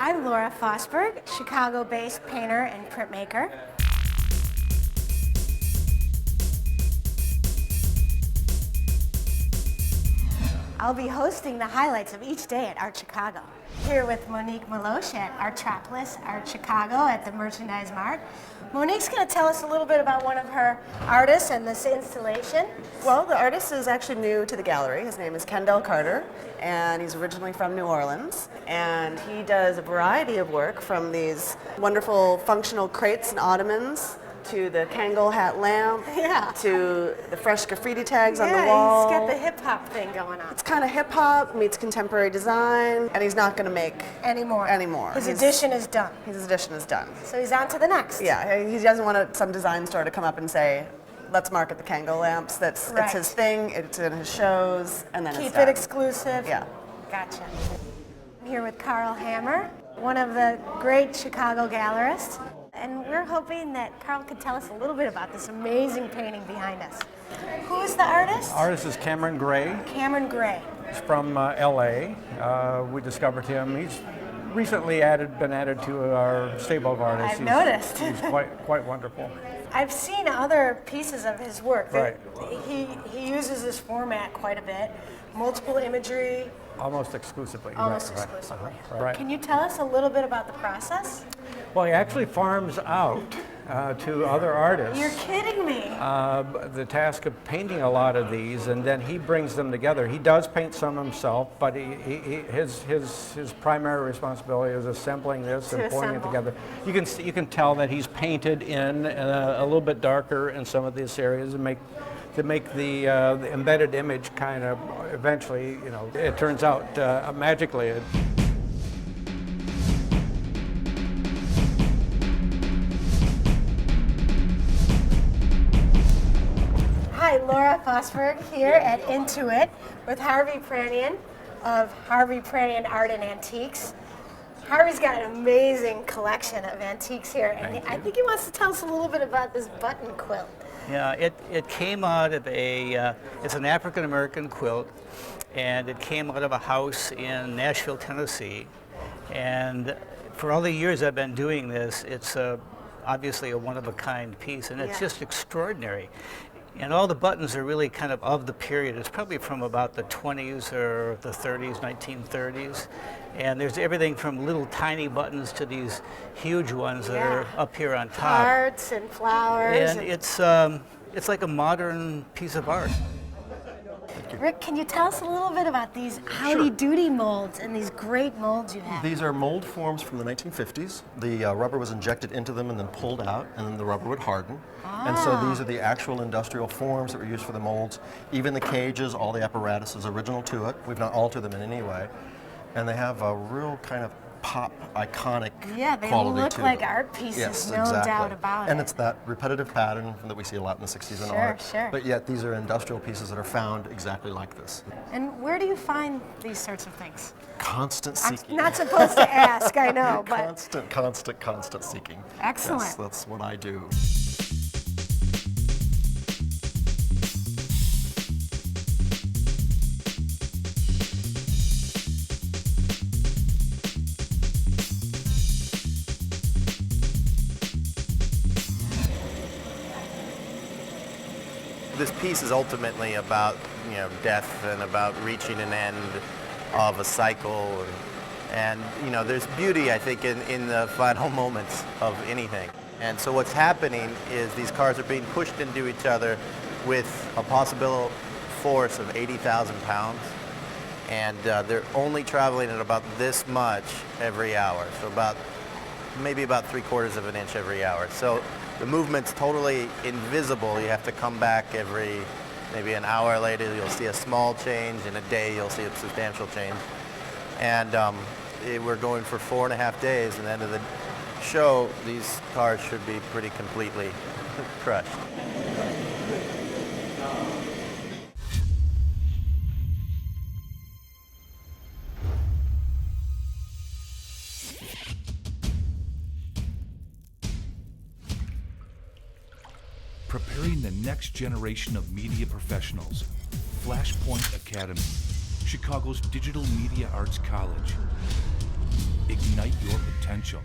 I'm Laura Fosberg, Chicago-based painter and printmaker. I'll be hosting the highlights of each day at Art Chicago. Here with Monique Meloche at Artropolis, Art Chicago at the Merchandise Mart. Monique's going to tell us a little bit about one of her artists and this installation. Well, the artist is actually new to the gallery. His name is Kendall Carter, and he's originally from New Orleans. And he does a variety of work, from these wonderful functional crates and ottomans to the Kangol hat lamp, to the fresh graffiti tags on the wall. He's got the hip-hop thing going on. It's kind of hip-hop meets contemporary design, and he's not going to make anymore. His edition is done. His edition is done. So he's on to the next. Yeah, he doesn't want some design store to come up and say, let's market the Kangol lamps. It's his thing, it's in his shows, and then Keep it exclusive. Yeah. Gotcha. I'm here with Carl Hammer, one of the great Chicago gallerists. And we're hoping that Carl could tell us a little bit about this amazing painting behind us. Who is the artist? Artist is Cameron Gray. Cameron Gray. He's from LA. We discovered him. He's recently been added to our stable of artists. I've noticed. He's quite wonderful. I've seen other pieces of his work. Right. He uses this format quite a bit. Multiple imagery. Almost exclusively. Almost exclusively. Right. Can you tell us a little bit about the process? Well, he actually farms out to other artists. You're kidding me. The task of painting a lot of these, and then he brings them together. He does paint some himself, but his primary responsibility is assembling this and putting it together. You can tell that he's painted in a little bit darker in some of these areas to make the embedded image kind of eventually, it turns out magically. Hi, Laura Fosberg here at Intuit with Harvey Pranian of Harvey Pranian Art and Antiques. Harvey's got an amazing collection of antiques here, and I think he wants to tell us a little bit about this button quilt. Yeah, it came out of it's an African-American quilt, and it came out of a house in Nashville, Tennessee. And for all the years I've been doing this, it's obviously a one-of-a-kind piece, and it's just extraordinary. And all the buttons are really kind of the period. It's probably from about the 20s or the 30s, 1930s. And there's everything from little tiny buttons to these huge ones that are up here on top. Hearts and flowers. And it's like a modern piece of art. Rick, can you tell us a little bit about these Howdy Doody molds and these great molds you have? These are mold forms from the 1950s. The rubber was injected into them and then pulled out, and then the rubber would harden. And so these are the actual industrial forms that were used for the molds. Even the cages, all the apparatus is original to it. We've not altered them in any way. And they have a real kind of pop, iconic quality look to like them. art pieces, yes, no exactly. doubt about and it. it's that repetitive pattern that we see a lot in the 60s in art. Sure. But yet these are industrial pieces that are found exactly like this. And where do you find these sorts of things? Constant seeking. I'm not supposed to ask, I know, but... Constant seeking. Excellent. Yes, that's what I do. This piece is ultimately about death and about reaching an end of a cycle, and there's beauty, I think, in the final moments of anything. And so what's happening is these cars are being pushed into each other with a possible force of 80,000 pounds, and they're only traveling at about this much every hour, so maybe about 3/4 of an inch every hour. So the movement's totally invisible. You have to come back maybe an hour later, you'll see a small change. In a day, you'll see a substantial change. And we're going for 4.5 days, and at the end of the show, these cars should be pretty completely crushed. Preparing the next generation of media professionals. Flashpoint Academy, Chicago's Digital Media Arts College. Ignite your potential.